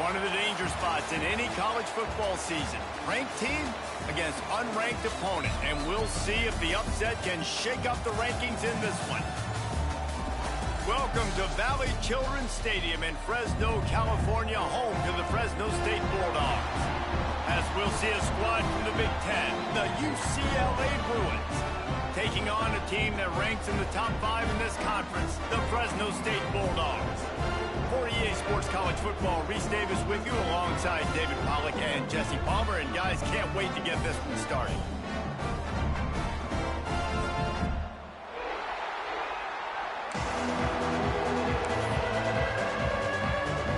One of the danger spots in any college football season. Ranked team against unranked opponent. And we'll see if the upset can shake up the rankings in this one. Welcome to Valley Children's Stadium in Fresno, California, home to the Fresno State Bulldogs. As we'll see a squad from the Big Ten, the UCLA Bruins, taking on a team that ranks in the top 5 in this conference, the Fresno State Bulldogs. For EA Sports College Football, Reese Davis with you alongside David Pollack and Jesse Palmer. And guys, can't wait to get this one started.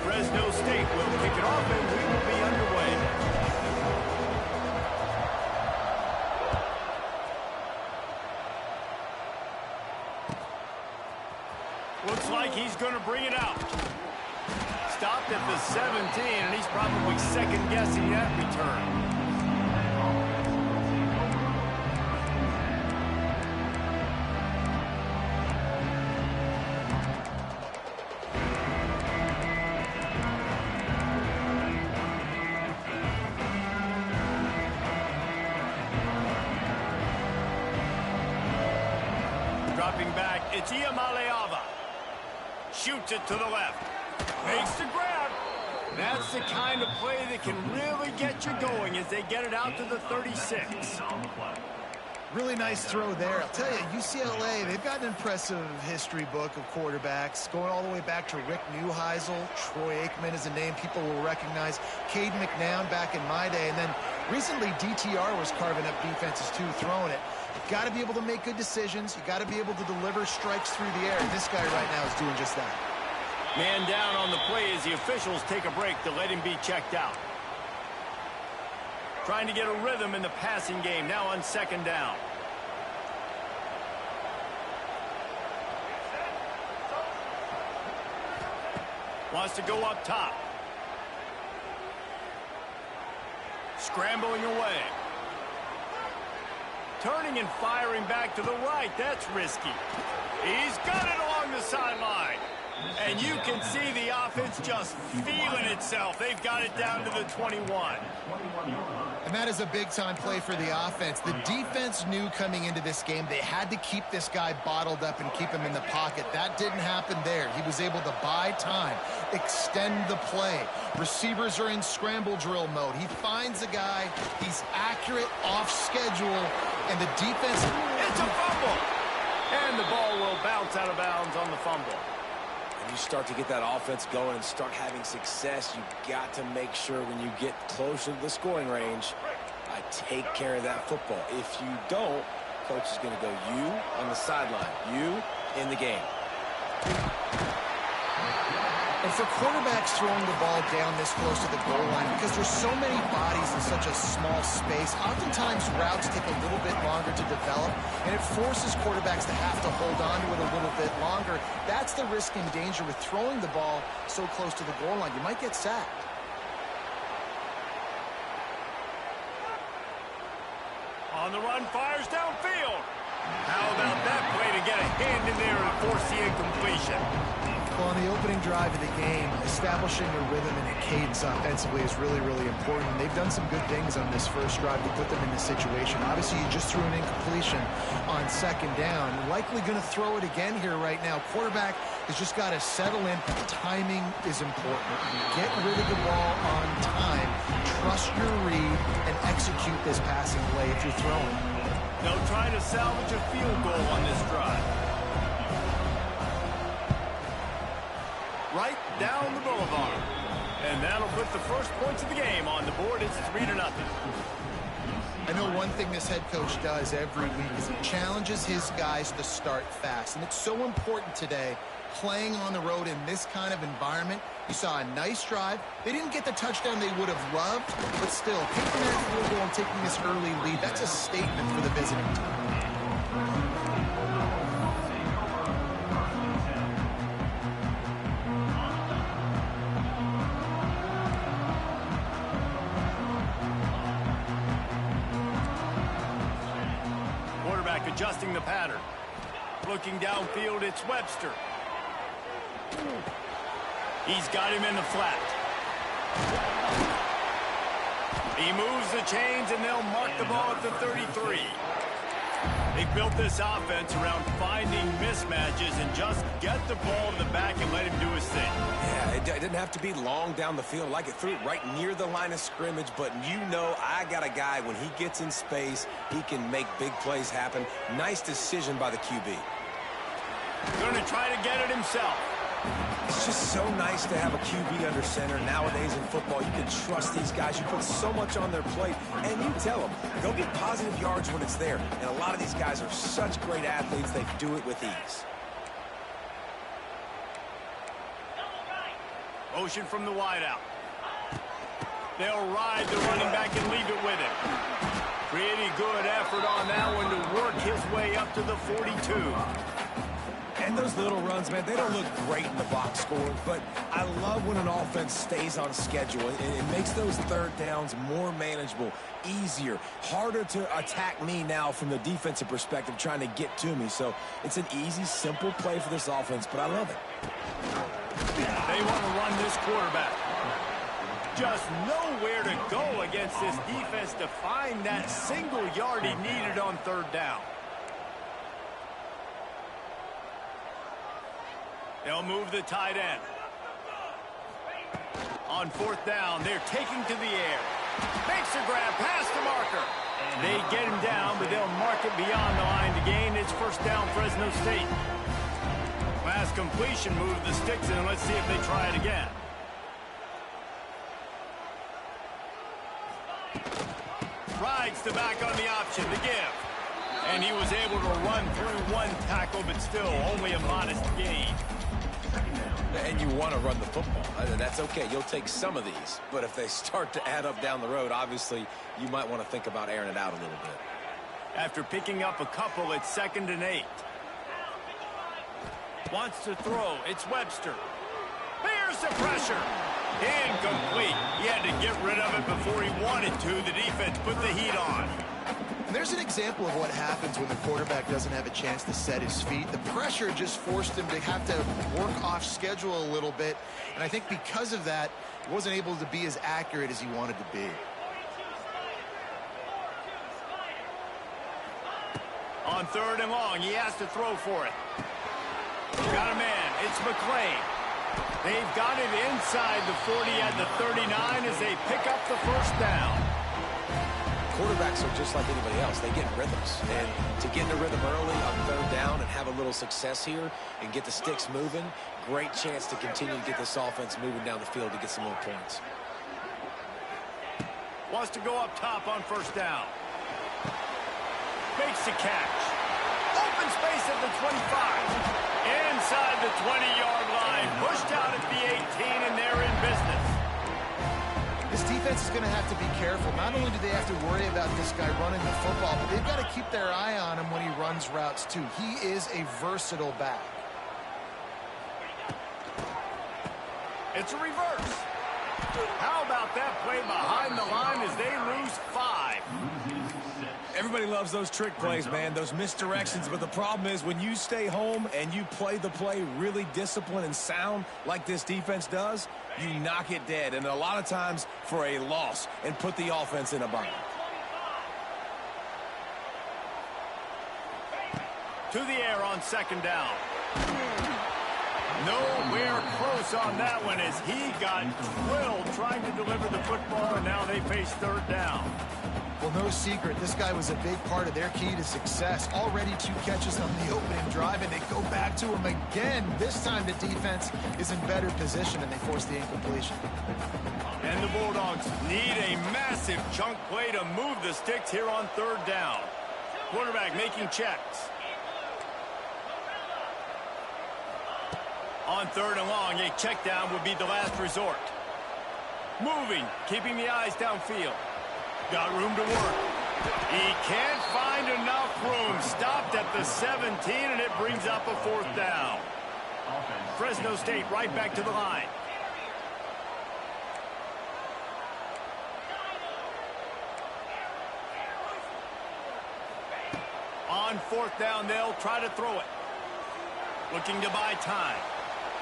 Fresno State will kick it off and we will be underway. Looks like he's going to bring it out. Stopped at the 17, and he's probably second-guessing that return. Dropping back, it's Iamaleava. Shoots it to the left. Makes the grab. That's the kind of play that can really get you going as they get it out to the 36. Really nice throw there. I'll tell you, UCLA, they've got an impressive history book of quarterbacks, going all the way back to Rick Neuheisel. Troy Aikman is a name people will recognize. Cade McNown back in my day. And then recently, DTR was carving up defenses too, throwing it. You've got to be able to make good decisions. You've got to be able to deliver strikes through the air. And this guy right now is doing just that. Man down on the play as the officials take a break to let him be checked out. Trying to get a rhythm in the passing game now on second down. Wants to go up top. Scrambling away. Turning and firing back to the right. That's risky. He's got it along the sideline. And you can see the offense just feeling itself. They've got it down to the 21. And that is a big-time play for the offense. The defense knew coming into this game they had to keep this guy bottled up and keep him in the pocket. That didn't happen there. He was able to buy time, extend the play. Receivers are in scramble drill mode. He finds a guy. He's accurate, off schedule, and the defense... It's a fumble! And the ball will bounce out of bounds on the fumble. When you start to get that offense going and start having success, you've got to make sure when you get closer to the scoring range, I take care of that football. If you don't, coach is going to go you on the sideline, you in the game. And for quarterbacks throwing the ball down this close to the goal line, because there's so many bodies in such a small space, oftentimes routes take a little bit longer to develop, and it forces quarterbacks to have to hold on to it a little bit longer. That's the risk and danger with throwing the ball so close to the goal line. You might get sacked. On the run, fires downfield. How about that play to get a hand in there and force the incompletion? Well, on the opening drive of the game, establishing a rhythm and a cadence offensively is really, really important. They've done some good things on this first drive to put them in this situation. Obviously, you just threw an incompletion on second down. Likely going to throw it again here right now. Quarterback has just got to settle in. Timing is important. Get rid of the ball on time. Trust your read and execute this passing play if you're throwing. They'll try to salvage a field goal on this drive. Right down the boulevard. And that'll put the first points of the game on the board. It's 3-0. I know one thing this head coach does every week is he challenges his guys to start fast. And it's so important today, playing on the road in this kind of environment. You saw a nice drive. They didn't get the touchdown they would have loved, but still, taking that field goal and taking this early lead, that's a statement for the visiting team. Adjusting the pattern. Looking downfield, it's Webster. He's got him in the flat. He moves the chains, and they'll mark the ball at the 33. They built this offense around finding mismatches and just get the ball to the back and let him do his thing. Yeah, it didn't have to be long down the field. Like it threw it right near the line of scrimmage, but you know I got a guy, when he gets in space, he can make big plays happen. Nice decision by the QB. Going to try to get it himself. It's just so nice to have a QB under center. Nowadays in football, you can trust these guys. You put so much on their plate, and you tell them, go get positive yards when it's there. And a lot of these guys are such great athletes, they do it with ease. Motion from the wideout. They'll ride the running back and leave it with him. Pretty good effort on that one to work his way up to the 42. And those little runs, man, they don't look great in the box score, but I love when an offense stays on schedule. It makes those third downs more manageable, easier, harder to attack me now from the defensive perspective trying to get to me. So it's an easy, simple play for this offense, but I love it. They want to run this quarterback. Just nowhere to go against this defense to find that single yard he needed on third down. They'll move the tight end. On fourth down, they're taking to the air. Makes a grab past the marker. They get him down, but they'll mark it beyond the line to gain. It's first down, Fresno State. Last completion, move the sticks in. Let's see if they try it again. Rides the back on the option to give. And he was able to run through one tackle, but still only a modest gain. And you want to run the football. That's okay. You'll take some of these. But if they start to add up down the road, obviously, you might want to think about airing it out a little bit. After picking up a couple, it's 2nd and 8. Wants to throw. It's Webster. Here's the pressure. Incomplete. He had to get rid of it before he wanted to. The defense put the heat on. And there's an example of what happens when the quarterback doesn't have a chance to set his feet. The pressure just forced him to have to work off schedule a little bit. And I think because of that, he wasn't able to be as accurate as he wanted to be. On third and long, he has to throw for it. Got a man. It's McClain. They've got it inside the 40 at the 39 as they pick up the first down. Quarterbacks are just like anybody else. They get in rhythms. And to get in a rhythm early on third down and have a little success here and get the sticks moving, great chance to continue to get this offense moving down the field to get some more points. Wants to go up top on first down. Makes the catch. Open space at the 25. Inside the 20-yard line. Pushed out at the 18, and they're in business. This defense is going to have to be careful. Not only do they have to worry about this guy running the football, but they've got to keep their eye on him when he runs routes, too. He is a versatile back. It's a reverse. How about that play behind the line as they lose 5? Everybody loves those trick plays, man, those misdirections. But the problem is when you stay home and you play the play really disciplined and sound like this defense does, you knock it dead. And a lot of times for a loss and put the offense in a bind. To the air on second down. Nowhere close on that one as he got drilled trying to deliver the football, and now they face third down. Well, no secret, this guy was a big part of their key to success. Already 2 catches on the opening drive, and they go back to him again. This time the defense is in better position, and they force the incompletion. And the Bulldogs need a massive chunk play to move the sticks here on third down. Quarterback making checks. On third and long, a check down would be the last resort. Moving, keeping the eyes downfield. Got room to work. He can't find enough room. Stopped at the 17, and it brings up a fourth down. Fresno State right back to the line. On fourth down, they'll try to throw it. Looking to buy time.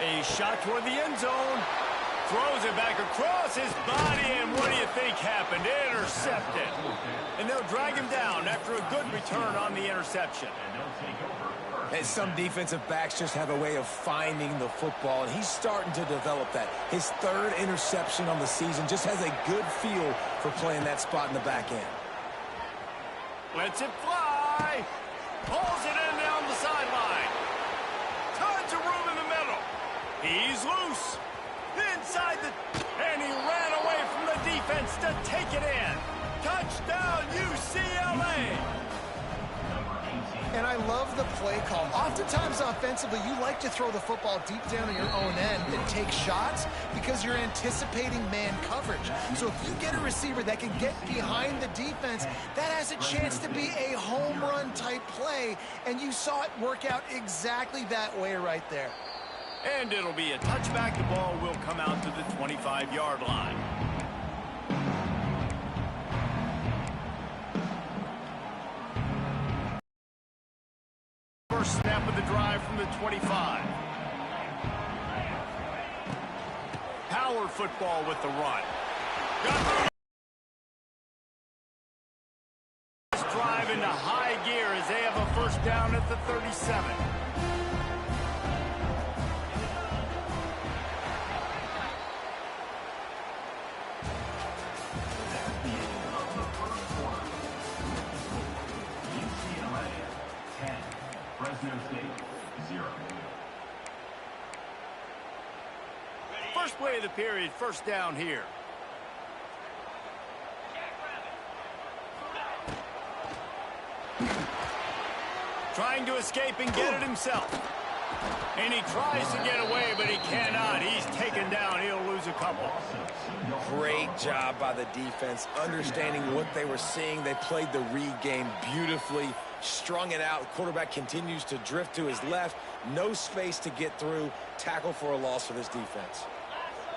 A shot toward the end zone. Throws it back across his body, and what do you think happened? Intercepted. And they'll drag him down after a good return on the interception. And some defensive backs just have a way of finding the football, and he's starting to develop that. His third interception on the season, just has a good feel for playing that spot in the back end. Lets it fly. Pulls it in down the sideline. Tons of room in the middle. He's loose. Inside and he ran away from the defense to take it in. Touchdown, UCLA. And I love the play call. Oftentimes offensively, you like to throw the football deep down at your own end and take shots because you're anticipating man coverage. So if you get a receiver that can get behind the defense, that has a chance to be a home run type play. And you saw it work out exactly that way right there. And it'll be a touchback. The ball will come out to the 25-yard line. First snap of the drive from the 25. Power football with the run. This drive into high gear as they have a first down at the 37. First play of the period, first down here. Trying to escape and get it himself. And he tries to get away, but he cannot. He's taken down. He'll lose a couple. Great job by the defense, understanding what they were seeing. They played the read game beautifully, strung it out. Quarterback continues to drift to his left. No space to get through. Tackle for a loss for this defense.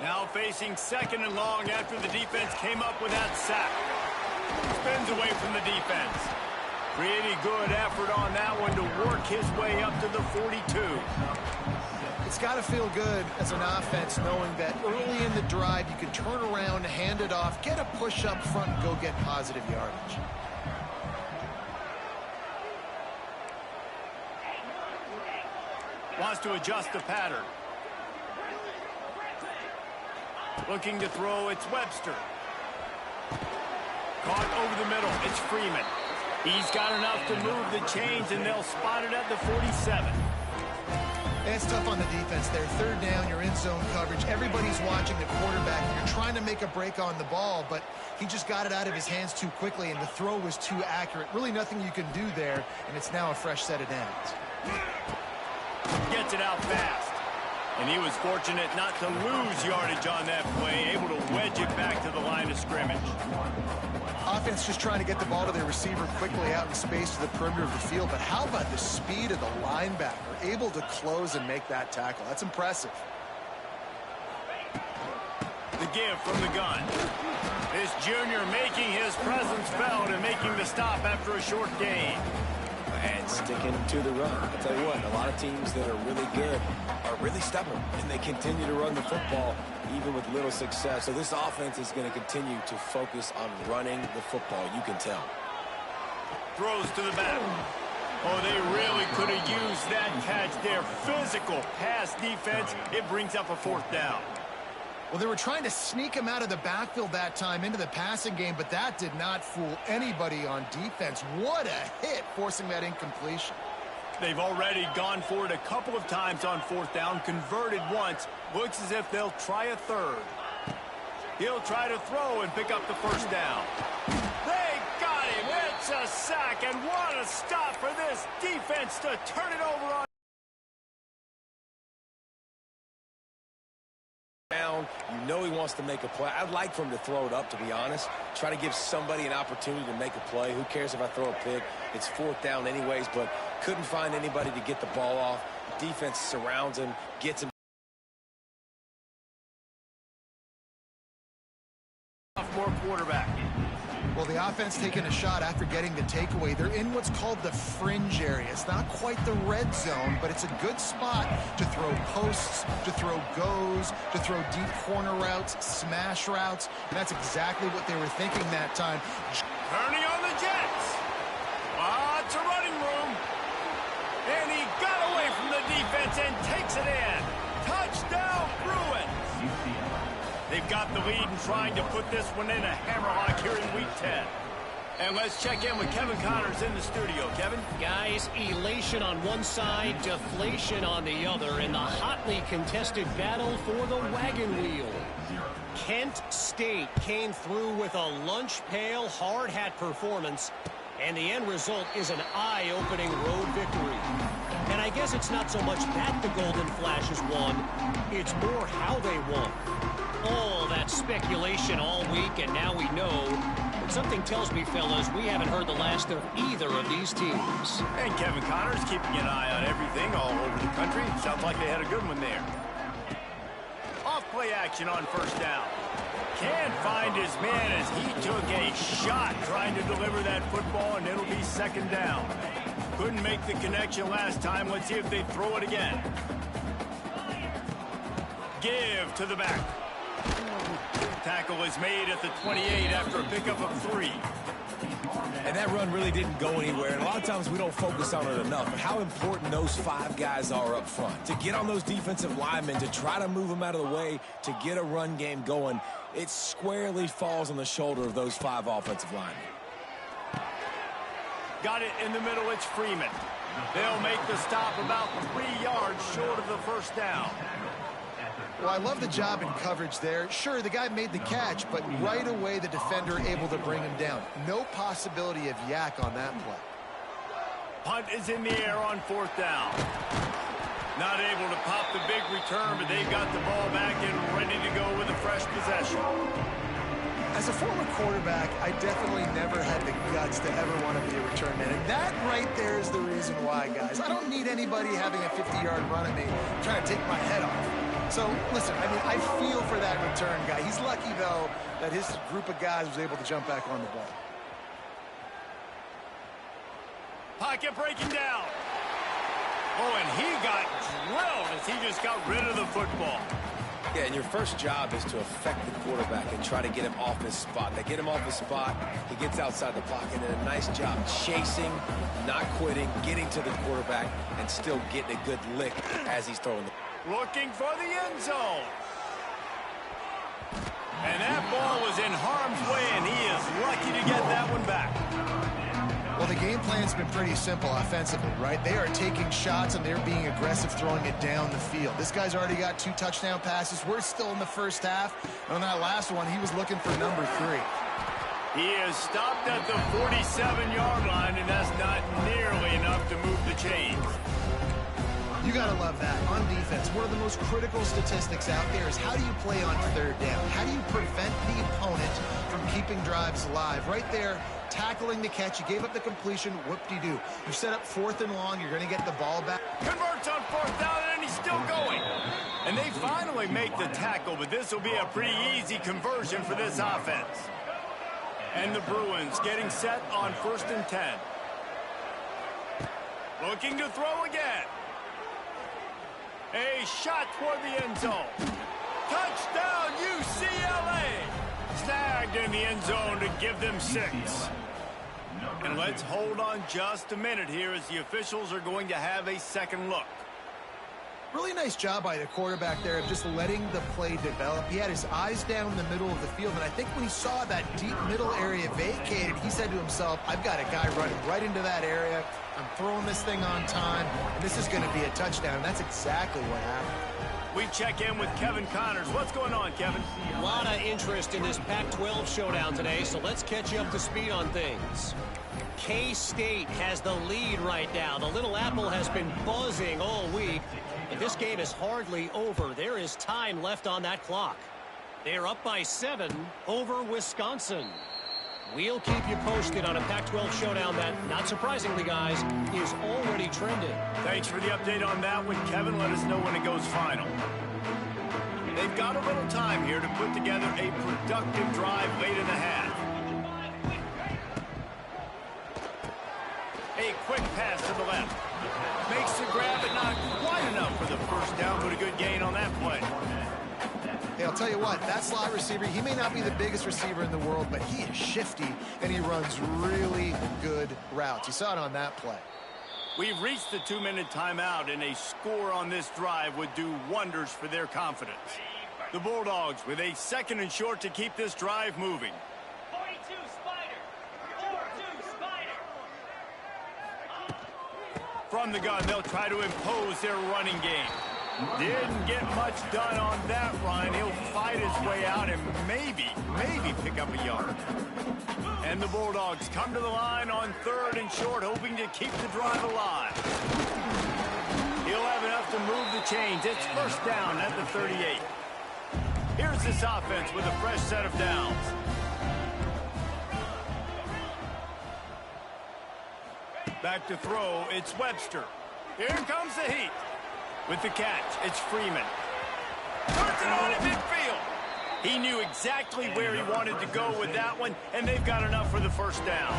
Now facing second and long after the defense came up with that sack. Spins away from the defense. Pretty good effort on that one to work his way up to the 42. It's got to feel good as an offense knowing that early in the drive you can turn around, hand it off, get a push up front, and go get positive yardage. Wants to adjust the pattern. Looking to throw, it's Webster. Caught over the middle, it's Freeman. He's got enough to move the chains, and they'll spot it at the 47. It's tough on the defense there. Third down, you're in zone coverage. Everybody's watching the quarterback. You're trying to make a break on the ball, but he just got it out of his hands too quickly, and the throw was too accurate. Really nothing you can do there, and it's now a fresh set of downs. Gets it out fast. And he was fortunate not to lose yardage on that play, able to wedge it back to the line of scrimmage. Offense just trying to get the ball to their receiver quickly out in space to the perimeter of the field. But how about the speed of the linebacker? Able to close and make that tackle. That's impressive. The give from the gun. This junior making his presence felt and making the stop after a short gain. And sticking to the run. I'll tell you what, a lot of teams that are really good are really stubborn, and they continue to run the football even with little success. So this offense is going to continue to focus on running the football, you can tell. Throws to the back. Oh, they really could have used that catch there. Physical pass defense. It brings up a fourth down. Well, they were trying to sneak him out of the backfield that time into the passing game, but that did not fool anybody on defense. What a hit, forcing that incompletion. They've already gone for it a couple of times on fourth down, converted once. Looks as if they'll try a third. He'll try to throw and pick up the first down. They got him. It's a sack, and what a stop for this defense to turn it over on. Down, you know he wants to make a play. I'd like for him to throw it up, to be honest. Try to give somebody an opportunity to make a play. Who cares if I throw a pick? It's fourth down anyways, but couldn't find anybody to get the ball off. Defense surrounds him, gets him. Sophomore quarterback. Well, the offense defense taking a shot after getting the takeaway. They're in what's called the fringe area. It's not quite the red zone, but it's a good spot to throw posts, to throw goes, to throw deep corner routes, smash routes. And that's exactly what they were thinking that time. Turning on the Jets. Lots of running room. And he got away from the defense and takes it in. Touchdown, Bruins. They've got the lead and trying to put this one in a hammerlock here in Week 10. And let's check in with Kevin Connors in the studio. Kevin? Guys, elation on one side, deflation on the other in the hotly contested battle for the wagon wheel. Kent State came through with a lunch pail hard hat performance, and the end result is an eye-opening road victory. And I guess it's not so much that the Golden Flashes won, it's more how they won. All that speculation all week, and now we know. But something tells me, fellas, we haven't heard the last of either of these teams. And Kevin Connors keeping an eye on everything all over the country. Sounds like they had a good one there. Off-play action on first down. Can't find his man as he took a shot trying to deliver that football, and it'll be second down. Couldn't make the connection last time. Let's see if they throw it again. Give to the back. Tackle is made at the 28 after a pickup of 3. And that run really didn't go anywhere. And a lot of times we don't focus on it enough. But how important those 5 guys are up front. To get on those defensive linemen, to try to move them out of the way, to get a run game going, it squarely falls on the shoulder of those 5 offensive linemen. Got it in the middle. It's Freeman. They'll make the stop about 3 yards short of the first down. Well, I love the job in coverage there. Sure, the guy made the catch, but right away the defender able to bring him down. No possibility of yak on that play. Punt is in the air on fourth down. Not able to pop the big return, but they've got the ball back and ready to go with a fresh possession. As a former quarterback, I definitely never had the guts to ever want to be a return man. And that right there is the reason why, guys. I don't need anybody having a 50-yard run at me trying to take my head off. So, listen, I mean, I feel for that return guy. He's lucky, though, that his group of guys was able to jump back on the ball. Pocket breaking down. Oh, and he got drilled as he just got rid of the football. Yeah, and your first job is to affect the quarterback and try to get him off his spot. They get him off his spot, he gets outside the pocket, and a nice job chasing, not quitting, getting to the quarterback, and still getting a good lick as he's throwing the ball. Looking for the end zone. And that ball was in harm's way, and he is lucky to get that one back. Well, the game plan's been pretty simple offensively, right? They are taking shots, and they're being aggressive throwing it down the field. This guy's already got 2 touchdown passes. We're still in the first half. And on that last one, he was looking for number 3. He is stopped at the 47-yard line, and that's not nearly enough to move the chains. You got to love that. On defense, one of the most critical statistics out there is how do you play on third down? How do you prevent the opponent from keeping drives alive? Right there, tackling the catch. You gave up the completion. Whoop-de-doo. You set up 4th and long. You're going to get the ball back. Converts on 4th down, and he's still going. And they finally make the tackle, but this will be a pretty easy conversion for this offense. And the Bruins getting set on 1st and 10. Looking to throw again. A shot toward the end zone. Touchdown, UCLA! Snagged in the end zone to give them 6. And let's hold on just a minute here as the officials are going to have a second look. Really nice job by the quarterback there of just letting the play develop. He had his eyes down in the middle of the field, and I think when he saw that deep middle area vacated, he said to himself, I've got a guy running right into that area. I'm throwing this thing on time, and this is going to be a touchdown. That's exactly what happened. We check in with Kevin Connors. What's going on, Kevin? A lot of interest in this Pac-12 showdown today, so let's catch you up to speed on things. K-State has the lead right now. The Little Apple has been buzzing all week, but this game is hardly over. There is time left on that clock. They're up by 7 over Wisconsin. We'll keep you posted on a Pac-12 showdown that, not surprisingly, guys, is already trending. Thanks for the update on that one, Kevin. Let us know when it goes final. They've got a little time here to put together a productive drive late in the half. for the first down, but a good gain on that play. Hey, I'll tell you what, that slot receiver, he may not be the biggest receiver in the world, but he is shifty, and he runs really good routes. You saw it on that play. We've reached the 2-minute timeout, and a score on this drive would do wonders for their confidence. The Bulldogs with a 2nd and short to keep this drive moving. 42 Spider. 42 Spider. From the gun, they'll try to impose their running game. Didn't get much done on that run. He'll fight his way out and maybe pick up a yard. And the Bulldogs come to the line on 3rd and short, hoping to keep the drive alive. He'll have enough to move the chains. It's first down at the 38. Here's this offense with a fresh set of downs. Back to throw, it's Webster. Here comes the heat. With the catch, it's Freeman. Turns it on at midfield. He knew exactly where he wanted to go with that one, and they've got enough for the first down.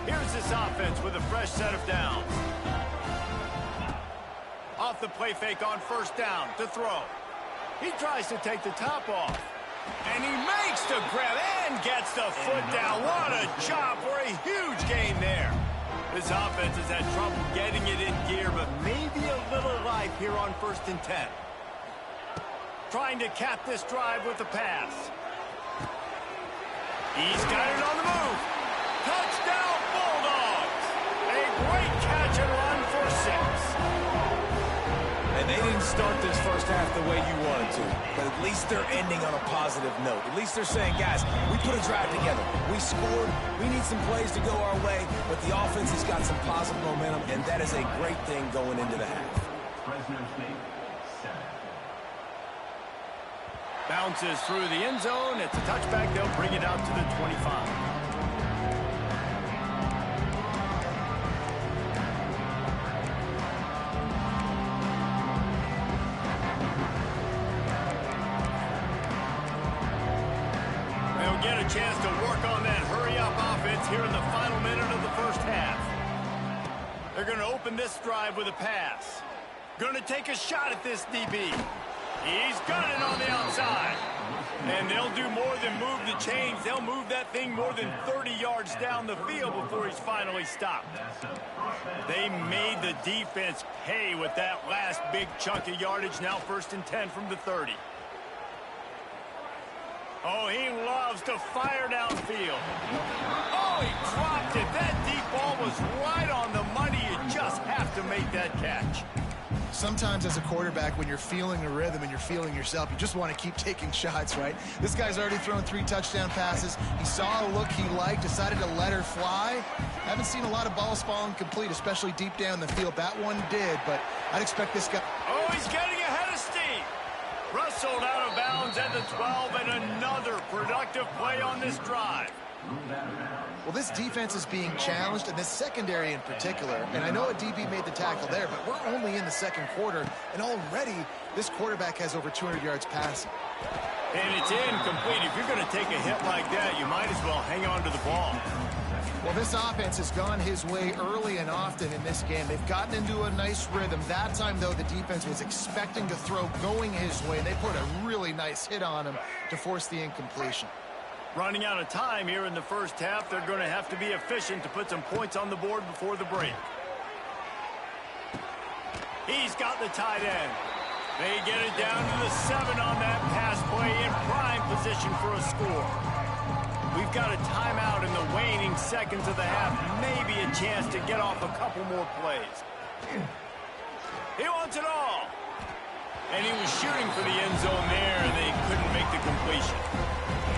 Here's this offense with a fresh set of downs. Off the play fake on first down to throw. He tries to take the top off. And he makes the grab and gets the foot down. What a job for a huge gain there. This offense has had trouble getting it in gear, but maybe a little life here on 1st and 10. Trying to cap this drive with a pass. He's got it on the move. Touchdown, Bulldogs. A great catch and run for 6. And they didn't start this first half the way you wanted to, but at least they're ending on a positive note. At least they're saying, guys, we put a drive together. We scored. We need some plays to go our way, but the offense has got some positive momentum, and that is a great thing going into the half. Bounces through the end zone. It's a touchback. They'll bring it out to the 25. Get a chance to work on that hurry-up offense here in the final minute of the first half. They're going to open this drive with a pass. Going to take a shot at this DB. He's got it on the outside. And they'll do more than move the chains. They'll move that thing more than 30 yards down the field before he's finally stopped. They made the defense pay with that last big chunk of yardage. Now 1st and 10 from the 30. Oh, he loves to fire downfield. Oh, he dropped it. That deep ball was right on the money. You just have to make that catch. Sometimes as a quarterback, when you're feeling the rhythm and you're feeling yourself, you just want to keep taking shots, right? This guy's already thrown 3 touchdown passes. He saw a look he liked, decided to let her fly. Haven't seen a lot of balls falling complete, especially deep down the field. That one did, but I'd expect this guy... Oh, he's getting ahead of steam. Wrestled out of bounds at the 12, and another productive play on this drive. Well, this defense is being challenged, and this secondary in particular. And I know a DB made the tackle there, but we're only in the 2nd quarter, and already this quarterback has over 200 yards passing. And it's incomplete. If you're going to take a hit like that, you might as well hang on to the ball. Well, this offense has gone his way early and often in this game. They've gotten into a nice rhythm. That time, though, the defense was expecting to throw going his way. They put a really nice hit on him to force the incompletion. Running out of time here in the first half, they're going to have to be efficient to put some points on the board before the break. He's got the tight end. They get it down to the 7 on that pass play in prime position for a score. We've got a timeout in the waning seconds of the half. Maybe a chance to get off a couple more plays. He wants it all. And he was shooting for the end zone there, and they couldn't make the completion.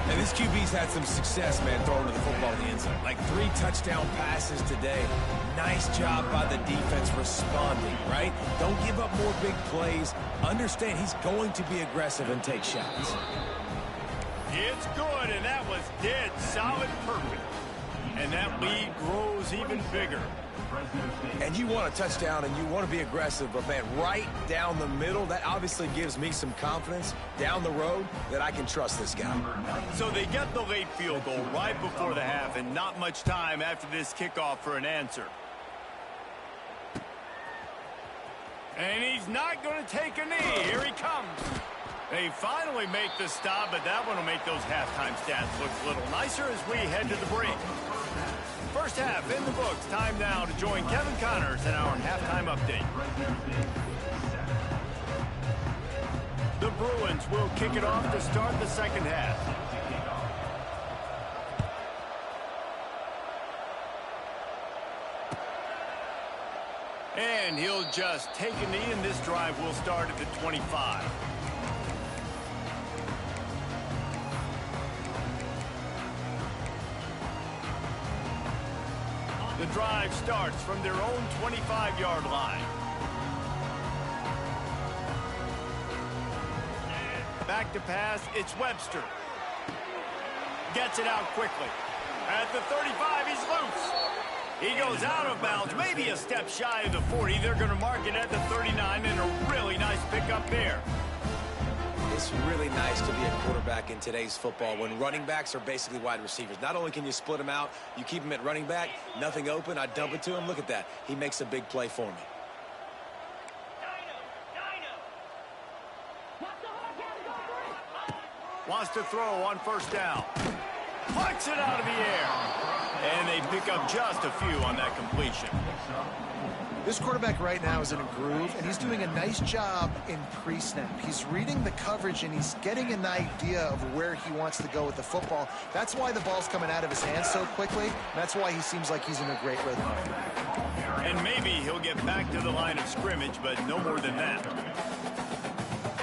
And this QB's had some success, man, throwing to the football in the end zone. Like 3 touchdown passes today. Nice job by the defense responding, right? Don't give up more big plays. Understand he's going to be aggressive and take shots. It's good, and that was dead solid perfect. And that lead grows even bigger. And you want a touchdown, and you want to be aggressive, but, man, right down the middle, that obviously gives me some confidence down the road that I can trust this guy. So they get the late field goal right before the half, and not much time after this kickoff for an answer. And he's not going to take a knee. Here he comes. They finally make the stop, but that one will make those halftime stats look a little nicer as we head to the break. First half in the books. Time now to join Kevin Connors in our halftime update. The Bruins will kick it off to start the second half. And he'll just take a knee, and this drive will start at the 25. The drive starts from their own 25-yard line. Back to pass, it's Webster. Gets it out quickly. At the 35, he's loose. He goes out of bounds, maybe a step shy of the 40. They're going to mark it at the 39, and a really nice pickup there. It's really nice to be a quarterback in today's football when running backs are basically wide receivers. Not only can you split them out, you keep them at running back, nothing open, I dump it to him. Look at that. He makes a big play for me. Wants to throw on first down. Puts it out of the air. And they pick up just a few on that completion. This quarterback right now is in a groove, and he's doing a nice job in pre-snap. He's reading the coverage, and he's getting an idea of where he wants to go with the football. That's why the ball's coming out of his hands so quickly. That's why he seems like he's in a great rhythm. And maybe he'll get back to the line of scrimmage, but no more than that.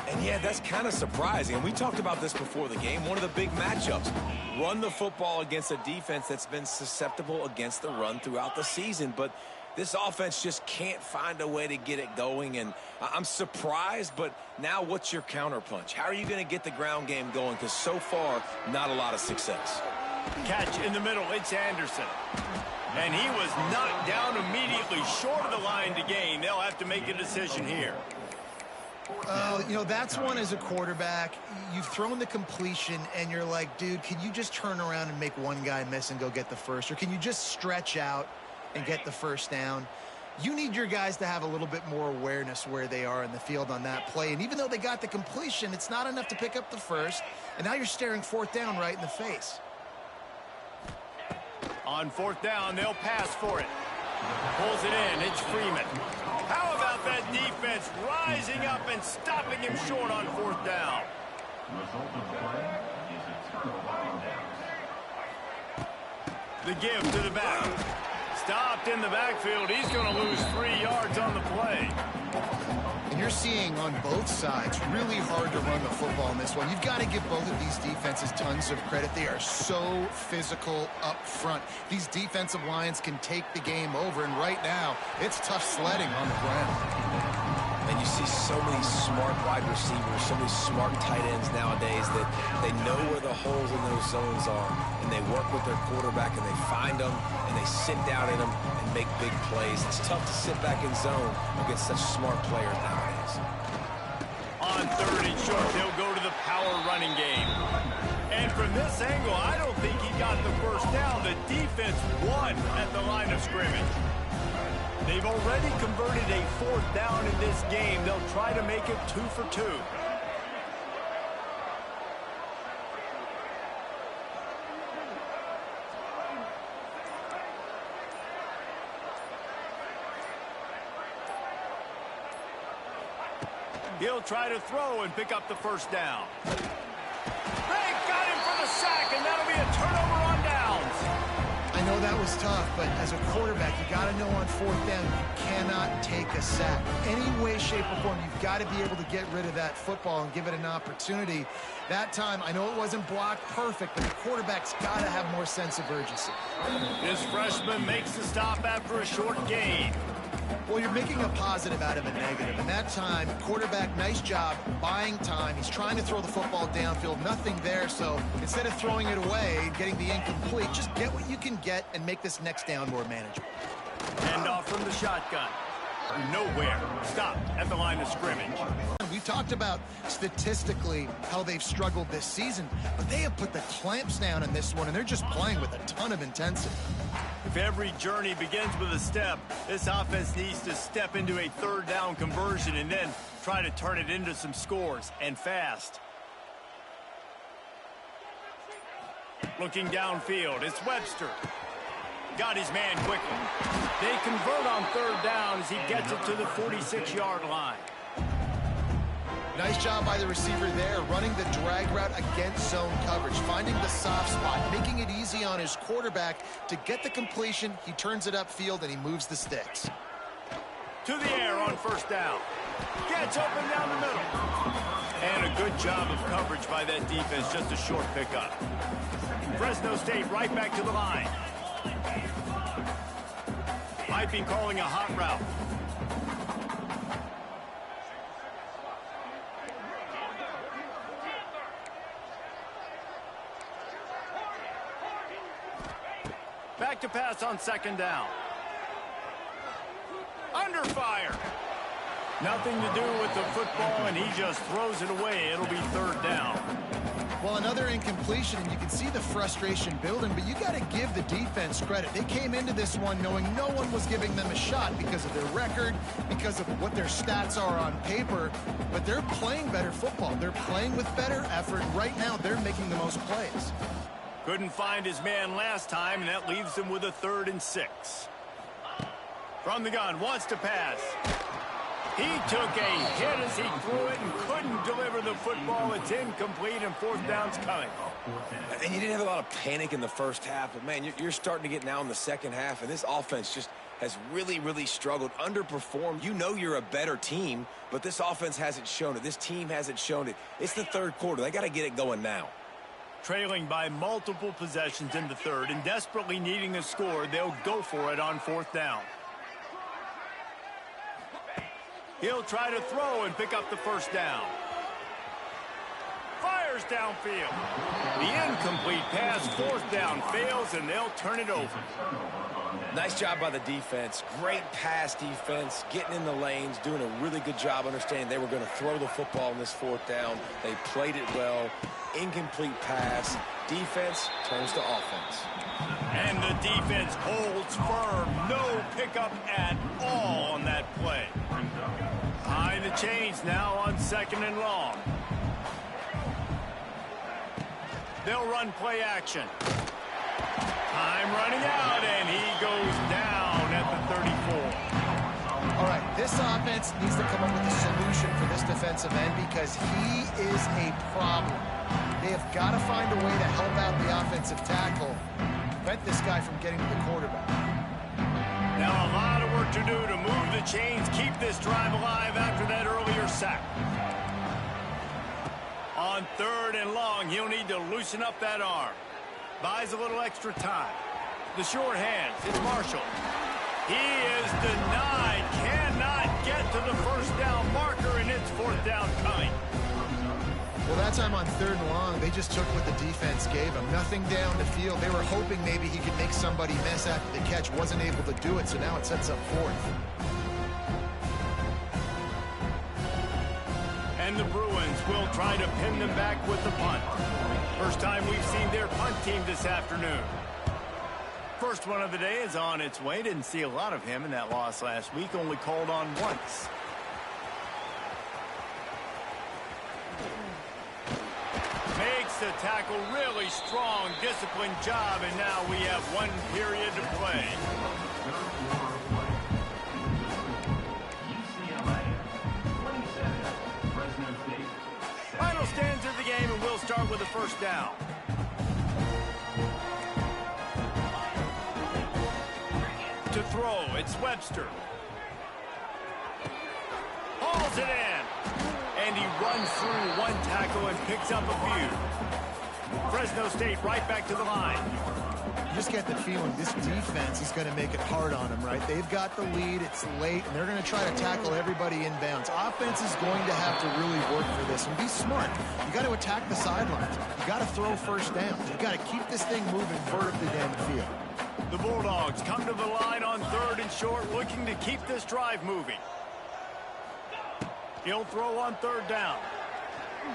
And yeah, that's kind of surprising. And we talked about this before the game. One of the big matchups. Run the football against a defense that's been susceptible against the run throughout the season. But this offense just can't find a way to get it going. And I'm surprised, but now what's your counterpunch? How are you going to get the ground game going? Because so far, not a lot of success. Catch in the middle, it's Anderson. And he was knocked down immediately short of the line to gain. They'll have to make a decision here. You know, that's one as a quarterback. You've thrown the completion, and you're like, dude, can you just turn around and make one guy miss and go get the first? Or can you just stretch out and get the first down? You need your guys to have a little bit more awareness where they are in the field on that play. And even though they got the completion, it's not enough to pick up the first. And now you're staring fourth down right in the face. On fourth down, they'll pass for it. Pulls it in, it's Freeman. How about that defense rising up and stopping him short on fourth down? The give to the back. Stopped in the backfield. He's going to lose 3 yards on the play. And you're seeing on both sides really hard to run the football in this one. You've got to give both of these defenses tons of credit. They are so physical up front. These defensive lines can take the game over, and right now it's tough sledding on the ground. And you see so many smart wide receivers, so many smart tight ends nowadays that they know where the holes in those zones are, and they work with their quarterback, and they find them, and they sit down in them and make big plays. It's tough to sit back in zone against such smart players nowadays. On third and short, they'll go to the power running game. And from this angle, I don't think he got the first down. The defense won at the line of scrimmage. They've already converted a fourth down in this game. They'll try to make it 2 for 2. He'll try to throw and pick up the first down. They got him for the sack, and that'll be a turnover on downs. I know that was tough, but as a quarterback, you got to know on fourth down you cannot take a sack. Any way, shape, or form, you've got to be able to get rid of that football and give it an opportunity. That time, I know it wasn't blocked perfect, but the quarterback's got to have more sense of urgency. This freshman makes the stop after a short gain. Well, you're making a positive out of a negative. And that time, quarterback, nice job buying time. He's trying to throw the football downfield. Nothing there. So instead of throwing it away, getting the incomplete, just get what you can get and make this next down more manageable. Hand off from the shotgun. Nowhere. Stopped at the line of scrimmage. We talked about statistically how they've struggled this season, but they have put the clamps down in this one, and they're just playing with a ton of intensity. If every journey begins with a step, this offense needs to step into a third down conversion and then try to turn it into some scores, and fast. Looking downfield, it's Webster. Got his man quickly. They convert on third down as he gets it to the 46-yard line. Nice job by the receiver there, running the drag route against zone coverage, finding the soft spot, making it easy on his quarterback to get the completion. He turns it upfield, and he moves the sticks. To the air on first down. Gets open down the middle. And a good job of coverage by that defense, just a short pickup. Fresno State right back to the line. Might be calling a hot route. Back to pass on second down. Under fire. Nothing to do with the football, and he just throws it away. It'll be third down. Well, another incompletion, and you can see the frustration building, but you got to give the defense credit. They came into this one knowing no one was giving them a shot because of their record, because of what their stats are on paper, but they're playing better football. They're playing with better effort. Right now, they're making the most plays. Couldn't find his man last time, and that leaves him with a 3rd and 6. From the gun, wants to pass. He took a hit as he threw it and couldn't deliver the football. It's incomplete, and fourth down's coming. And you didn't have a lot of panic in the first half, but, man, you're starting to get now in the second half, and this offense just has really, really struggled, underperformed. You know you're a better team, but this offense hasn't shown it. This team hasn't shown it. It's the third quarter. They got to get it going now. Trailing by multiple possessions in the third and desperately needing a score, they'll go for it on fourth down. He'll try to throw and pick up the first down. Fires downfield. The incomplete pass, fourth down, fails, and they'll turn it over. Nice job by the defense. Great pass defense, getting in the lanes, doing a really good job understanding they were going to throw the football in this fourth down. They played it well. Incomplete pass. Defense turns to offense. And the defense holds firm. No pickup at all on that play. Behind the chains now on 2nd and long. They'll run play action. Time running out, and he goes down at the 34. All right, this offense needs to come up with a solution for this defensive end because he is a problem. They have got to find a way to help out the offensive tackle, prevent this guy from getting to the quarterback. Now a lot of work to do to move the chains, keep this drive alive after that earlier sack. On 3rd and long, he'll need to loosen up that arm. Buys a little extra time. The short hands, it's Marshall. He is denied, cannot get to the first down marker, and it's fourth down coming. Well, that time on 3rd and long, they just took what the defense gave him. Nothing down the field. They were hoping maybe he could make somebody miss after the catch. Wasn't able to do it, so now it sets up 4th. And the Bruins will try to pin them back with the punt. First time we've seen their punt team this afternoon. First one of the day is on its way. Didn't see a lot of him in that loss last week. Only called on once. Makes the tackle really strong, disciplined job, and now we have 1 period to play. Final stands of the game, and we'll start with the first down. To throw, it's Webster. Hauls it in. And he runs through 1 tackle and picks up a few. Fresno State right back to the line. You just get the feeling this defense is going to make it hard on them, right? They've got the lead, it's late, and they're going to try to tackle everybody inbounds. Offense is going to have to really work for this and be smart. You got to attack the sidelines. You got to throw first downs. You got to keep this thing moving vertically down the field. The Bulldogs come to the line on 3rd and short, looking to keep this drive moving. He'll throw on 3rd down.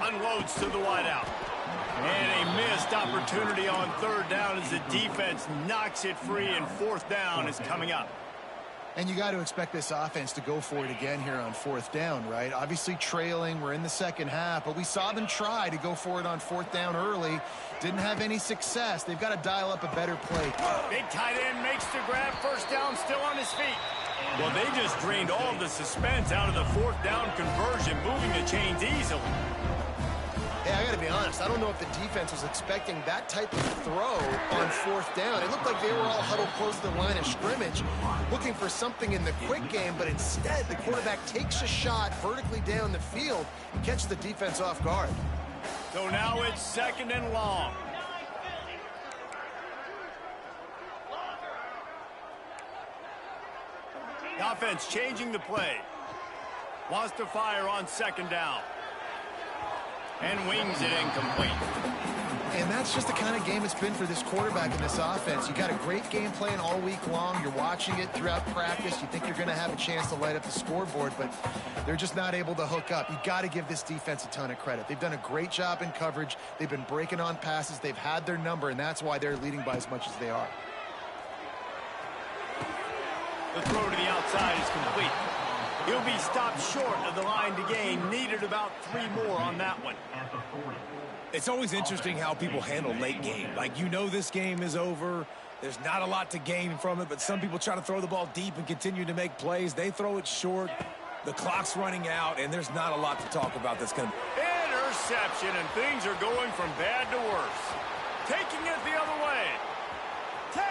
Unloads to the wideout. And a missed opportunity on third down as the defense knocks it free, and fourth down is coming up. And you got to expect this offense to go for it again here on fourth down, right? Obviously trailing, we're in the second half, but we saw them try to go for it on fourth down early. Didn't have any success. They've got to dial up a better play. Big tight end makes the grab, first down, still on his feet. Well, they just drained all of the suspense out of the fourth down conversion, moving the chains easily. Hey, I got to be honest. I don't know if the defense was expecting that type of throw on fourth down. It looked like they were all huddled close to the line of scrimmage, looking for something in the quick game, but instead the quarterback takes a shot vertically down the field and catches the defense off guard. So now it's second and long. The offense changing the play. Wants to fire on second down. And wings it incomplete. And that's just the kind of game it's been for this quarterback in this offense. You got a great game plan all week long. You're watching it throughout practice. You think you're going to have a chance to light up the scoreboard, but they're just not able to hook up. You got to give this defense a ton of credit. They've done a great job in coverage. They've been breaking on passes. They've had their number, and that's why they're leading by as much as they are. The throw to the outside is complete. He'll be stopped short of the line to gain. Needed about 3 more on that one. It's always interesting how people handle late game. Like, you know this game is over. There's not a lot to gain from it, but some people try to throw the ball deep and continue to make plays. They throw it short. The clock's running out, and there's not a lot to talk about that's going to... Interception, and things are going from bad to worse. Taking it the other way. 10.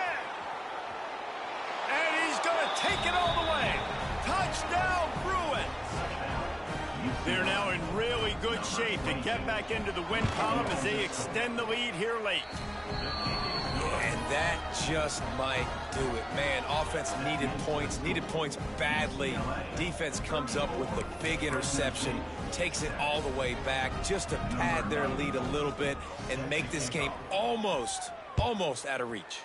And he's going to take it all the way. Touchdown, Bruins! They're now in really good shape to get back into the win column as they extend the lead here late. And that just might do it. Man, offense needed points badly. Defense comes up with the big interception, takes it all the way back just to pad their lead a little bit and make this game almost out of reach.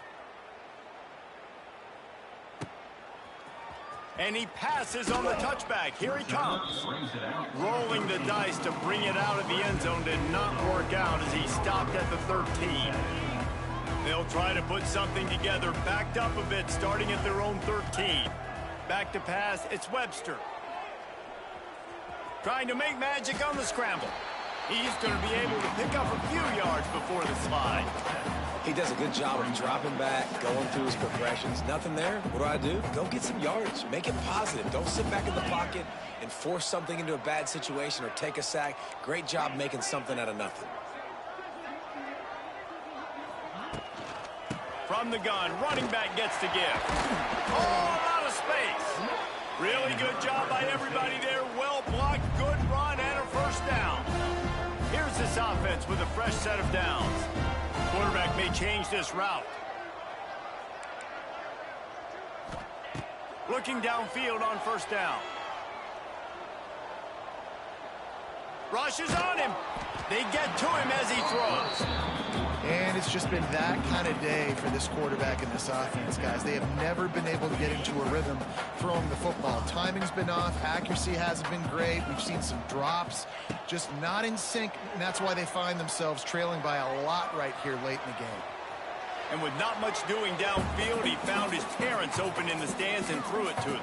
And he passes on the touchback. Here he comes. Rolling the dice to bring it out of the end zone did not work out as he stopped at the 13. They'll try to put something together, backed up a bit, starting at their own 13. Back to pass, it's Webster. Trying to make magic on the scramble. He's going to be able to pick up a few yards before the slide. He does a good job of dropping back, going through his progressions. Nothing there. What do? Go get some yards. Make it positive. Don't sit back in the pocket and force something into a bad situation or take a sack. Great job making something out of nothing. From the gun, running back gets to give. All out of space. Really good job by everybody there. Well blocked, good run, and a first down. Here's this offense with a fresh set of downs. Quarterback may change this route. Looking downfield on first down. Rushes on him. They get to him as he throws. And it's just been that kind of day for this quarterback and this offense, guys. They have never been able to get into a rhythm throwing the football. Timing's been off. Accuracy hasn't been great. We've seen some drops, just not in sync, and that's why they find themselves trailing by a lot right here late in the game. And with not much doing downfield, he found his Terrence open in the stands and threw it to him.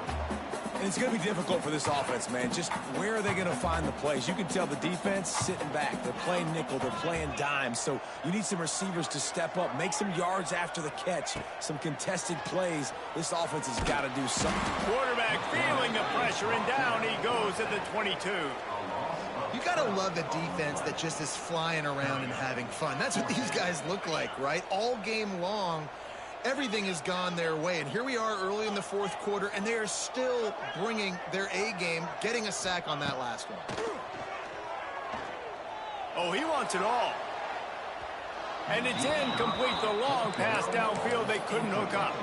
And it's going to be difficult for this offense, man. Just where are they going to find the plays? You can tell the defense sitting back. They're playing nickel. They're playing dime. So you need some receivers to step up, make some yards after the catch, some contested plays. This offense has got to do something. Quarterback feeling the pressure, and down he goes at the 22. You got to love the defense that just is flying around and having fun. That's what these guys look like, right? All game long. Everything has gone their way, and here we are early in the fourth quarter, and they are still bringing their A game, getting a sack on that last one. Oh, he wants it all. And it's incomplete. The long pass downfield they couldn't hook up.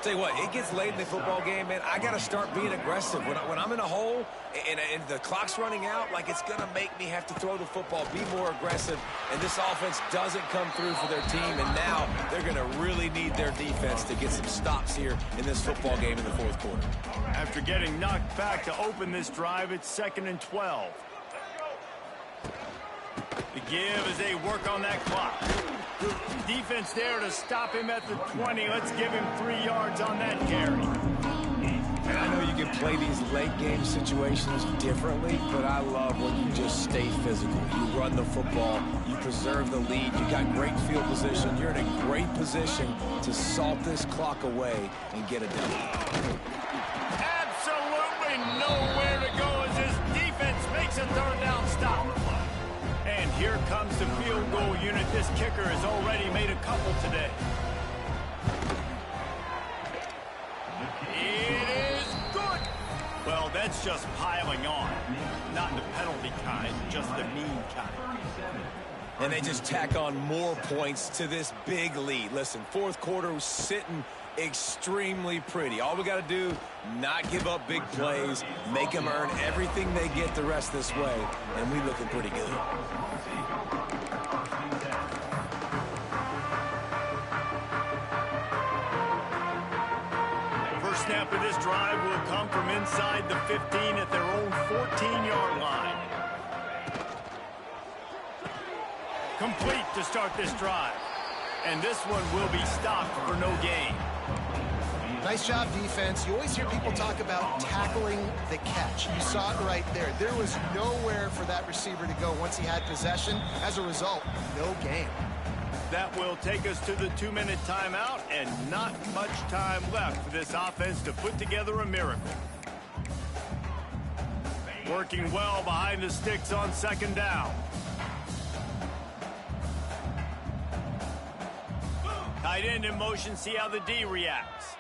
Tell you what, it gets late in the football game, man. I got to start being aggressive. When I'm in a hole and the clock's running out, like, it's going to make me have to throw the football, be more aggressive. And this offense doesn't come through for their team, and now they're going to really need their defense to get some stops here in this football game in the fourth quarter. After getting knocked back to open this drive, it's 2nd and 12. The give as they work on that clock. Defense there to stop him at the 20. Let's give him 3 yards on that carry. And I know you can play these late game situations differently, but I love when you just stay physical. You run the football, you preserve the lead, you got great field position, you're in a great position to salt this clock away and get it done. Absolutely nowhere to go as this defense makes a third down stop. And here comes the field goal unit. This kicker has already made a couple today. It is good. Well, that's just piling on. Not the penalty kind, just the mean kind. And they just tack on more points to this big lead. Listen, fourth quarter was sitting extremely pretty. All we got to do, not give up big plays, make them earn everything they get the rest of this way, and we looking pretty good. First snap of this drive will come from inside the 15 at their own 14-yard line. Complete to start this drive. And this one will be stopped for no gain. Nice job, defense. You always hear people talk about tackling the catch. You saw it right there. There was nowhere for that receiver to go once he had possession. As a result, no gain. That will take us to the 2-minute timeout, and not much time left for this offense to put together a miracle. Working well behind the sticks on second down. Tight end in motion, see how the D reacts.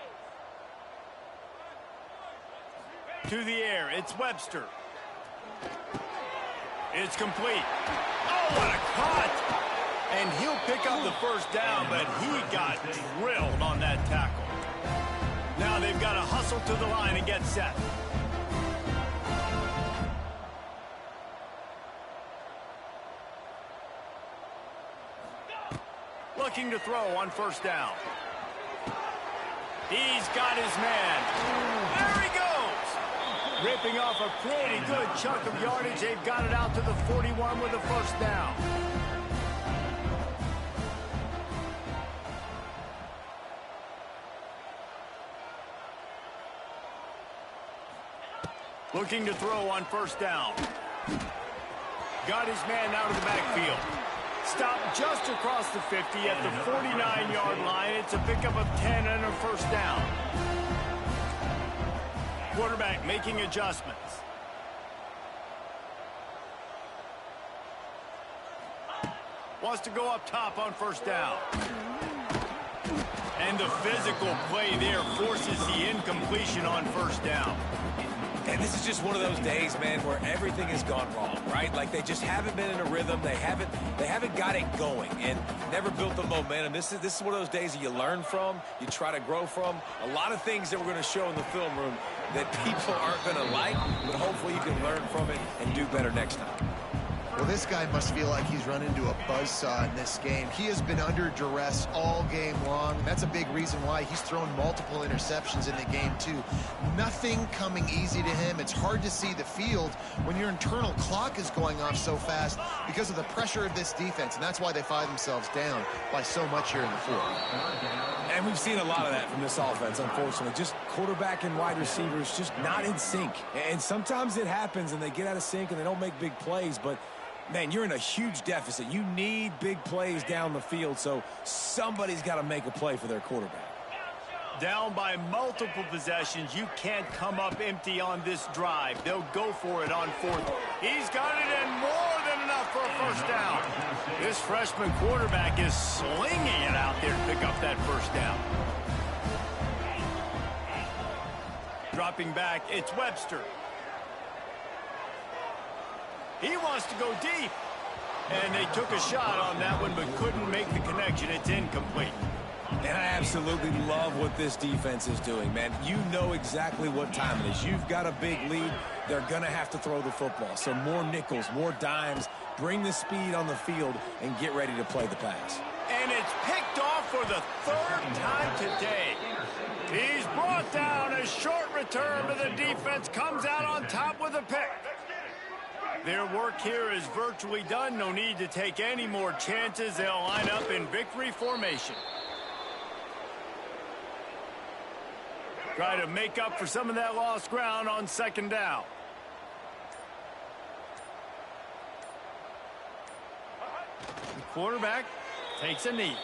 To the air, it's Webster. It's complete. Oh, what a cut! And he'll pick up the first down, but he got drilled on that tackle. Now they've got to hustle to the line and get set. Looking to throw on first down. He's got his man. There he goes. Ripping off a pretty good chunk of yardage. They've got it out to the 41 with a first down. Looking to throw on first down. Got his man out of the backfield. Stopped just across the 50 at the 49-yard line. It's a pickup of 10 and a first down. Quarterback making adjustments. Wants to go up top on first down. And the physical play there forces the incompletion on first down. And this is just one of those days, man, where everything has gone wrong, right? Like they just haven't been in a rhythm. They haven't got it going and never built the momentum. This is one of those days that you learn from, you try to grow from. A lot of things that we're going to show in the film room that people aren't going to like, but hopefully you can learn from it and do better next time. Well, this guy must feel like he's run into a buzzsaw in this game. He has been under duress all game long. That's a big reason why he's thrown multiple interceptions in the game, too. Nothing coming easy to him. It's hard to see the field when your internal clock is going off so fast because of the pressure of this defense, and that's why they find themselves down by so much here in the fourth. And we've seen a lot of that from this offense, unfortunately. Just quarterback and wide receivers just not in sync. And sometimes it happens and they get out of sync and they don't make big plays, but man, you're in a huge deficit. You need big plays down the field, so somebody's got to make a play for their quarterback. Down by multiple possessions, you can't come up empty on this drive. They'll go for it on fourth. He's got it, and more than enough for a first down. This freshman quarterback is slinging it out there to pick up that first down. Dropping back, it's Webster. He wants to go deep. And they took a shot on that one, but couldn't make the connection. It's incomplete. And I absolutely love what this defense is doing, man. You know exactly what time it is. You've got a big lead. They're going to have to throw the football. So more nickels, more dimes. Bring the speed on the field and get ready to play the pass. And it's picked off for the third time today. He's brought down. A short return, but the defense comes out on top with a pick. Their work here is virtually done. No need to take any more chances. They'll line up in victory formation. Try to make up for some of that lost ground on second down. The quarterback takes a knee.